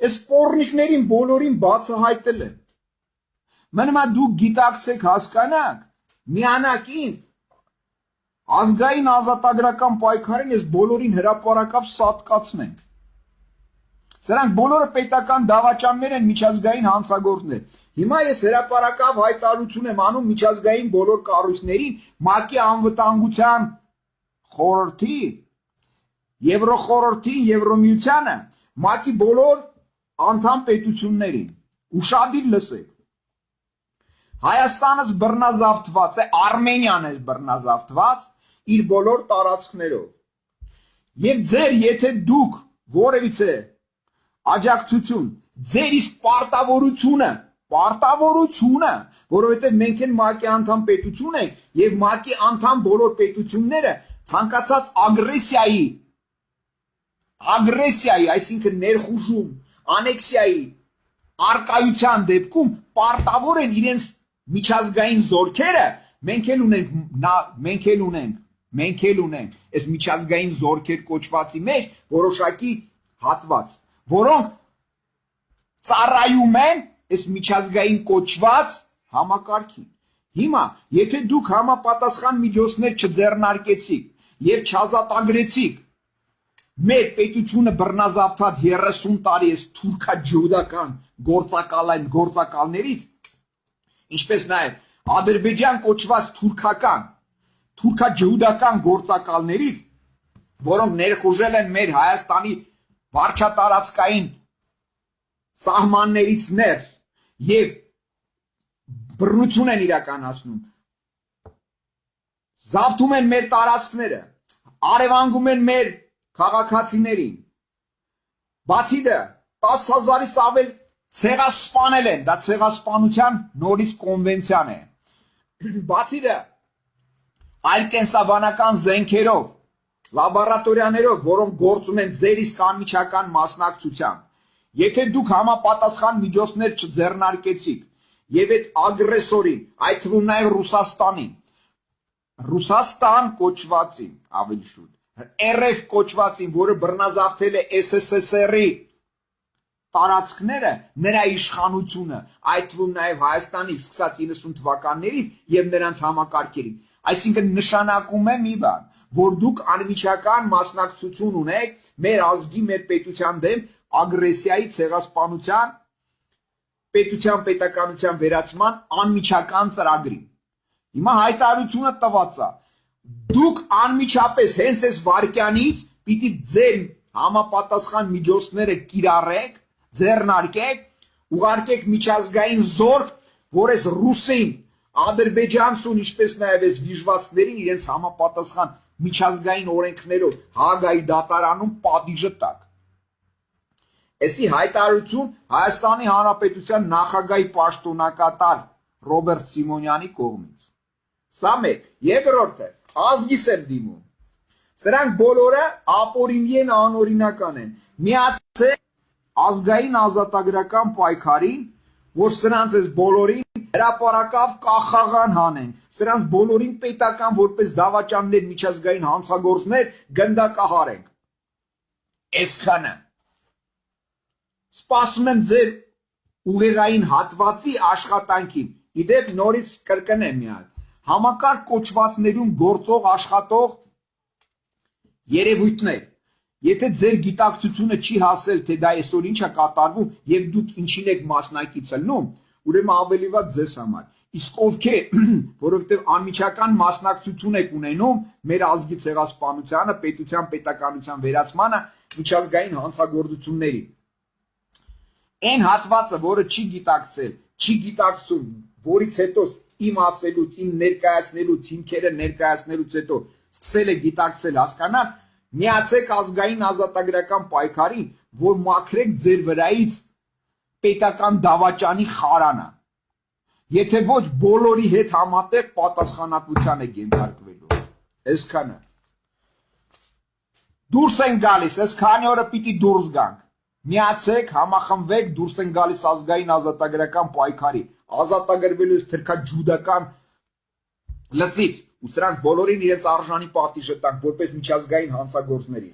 Այս պոռնիկներին բոլորին բացահայտել են։ Մնում է դուք գիտակցեք, հասկանաք, միանակին ազգային ազատագրական պայքարին այս բոլորին հրապարակավ սատկացնենք։ Սրանք բոլորը պետական դավաճաններ են, միջազգային հանցագործներ։ Հիմա ես հրապարակավ հայտարարություն եմ անում միջազգային բոլոր կառույցներին, ՄԱԿ-ի անվտանգության խորհրդին, Եվրոխորհրդին, Եվրոմիությանը, ՄԱԿ-ի բոլոր անդամ պետություններին։ Ուշադիր լսեք։ Հայաստանս բռնազավթված է, Արմենիան է բռնազավթված իր բոլոր տարածքներով։ Եվ ձեր, եթե դուք որևիցե աջակցություն, ձեր իսկ պարտավորությունը, որովհետև մենք են ՄԱԿ-ի անդամ պետություն ենք եւ ՄԱԿ-ի անդամ բոլոր պետությունները ցանկացած ագրեսիայի, այսինքն ներխուժում, անեքսիայի արկայության դեպքում պարտավոր են իրենց միջազգային զորքերը, մենք էլ ունենք այս միջազգային զորքեր կոչվածի մեջ որոշակի հատված, որոնք ծառայում են այս միջազգային կոչված համակարգին։ Հիմա, եթե դուք համապատասխան միջոցներ չձեռնարկեցիք եւ չազատագրեցիք մեր պետությունը բռնազավթած 30 տարի այս թուրքաջուդական գործակալներից, ինչպես նաեւ Ադրբեջան կոչված թուրքաջուդական գործակալներից, որոնք ներխուժել են մեր Հայաստանի վարչատարածքային սահմաններից ներս եւ բռնություն են իրականացնում, զավթում են մեր տարածքները, արևանգում են մեր քաղաքացիներին, բացի դա 10,000-ից ավել ցեղասպանել են, դա ցեղասպանության նորից կոնվենցիան է, բացի դա այլ կենսաբանական զենքերով, լաբորատորիաներով, որոնք գործում են ձեր իսկ անմիջական մասնակցությամբ, եթե դուք համապատասխան միջոցներ չձեռնարկեցիք եւ այդ ագրեսորին, այդ թվում նաեւ Ռուսաստան կոչվածին, ավելի շուտ, RF կոչվածին, որը բռնազավթել է SSSR-ի տարածքները, նրա իշխանությունը, այդ թվում նաեւ Հայաստանի սկսած 90 թվականներից եւ նրանց համակարգերին, այսինքն նշանակում է մի բան, որ դուք անմիջական մասնակցություն ունեք մեր ազգի, մեր պետության դեմ ագրեսիայի, ցեղասպանության, պետության պետականության վերացման անմիջական ծրագրին։ Հիմա հայտարարությունը տված է։ Դուք անմիջապես հենց այս վարքյանից պիտի ձեր համապատասխան միջոցները կիրառեք, ձեռնարկեք, ուղարկեք միջազգային զորք, որ այս ռուսին, ադրբեջանցուն, ինչպես նաև այս վիժվածքներին իրենց համապատասխան միջազգային օրենքներով Հաագայի դատարանում պատիժը տակ։ Էսի հայտարարություն Հայաստանի Հանրապետության նախագահի պաշտոնակատար Ռոբերտ Սիմոնյանի կողմից։ Սա մեկ, երկրորդը, ազգիս եմ դիմում։ Սրանք բոլորը ապօրինի են, անօրինական են։ Միացեք ազգային ազատագրական պայքարին, որ սրանց այս բոլորին հրապարակավ կախաղան հանեն, սրանց բոլորին պետական որպես դավաճաններ, միջազգային հանցագործներ գնդակահարենք։ Այսքանը։ Սպասում եմ ձեր ուղեղային հատվածի աշխատանքին։ Իդեպ նորից կրկնեմ մի հատ։ Համակարգ կոչվածներում գործող աշխատող երևույթներ։ Եթե ձեր գիտակցությունը չի հասել, թե դա այսօր ինչ է կատարվում եւ դուք ինչին եք մասնակից ելնում, ուրեմն ավելի վատ ձեզ համար։ Իսկ ովքեր, որովհետեւ անմիջական մասնակցություն եք ունենում մեր ազգի ցեղասպանությանը, պետության պետականության վերացմանը, միջազգային հանցագործությունների։ Այն հատվածը, որը չի գիտակցել, չի գիտակցում, որից հետո իմ ասելուց, իմ ներկայացնելուց, հիմքերը ներկայացնելուց հետո սկսել է գիտակցել, հասկանալ, միացեք ազգային ազատագրական պայքարին, որ մաքրեք ձեր վրայից պետական դավաճանի խարանը։ Եթե ոչ բոլորի հետ համատեղ պատասխանատվության եք ենթարկվելու։ Այսքանը։ Դուրս են գալիս, այս քանի օրը պիտի դուրս գանք։ Միացեք, համախմբվեք, դուրս են գալիս ազգային ազատագրական պայքարի, ազատագրվելու թրքաջուդական լծից, ու սրանք բոլորին իրենց արժանի պատիժը տանք, որպես միջազգային հանցագործների։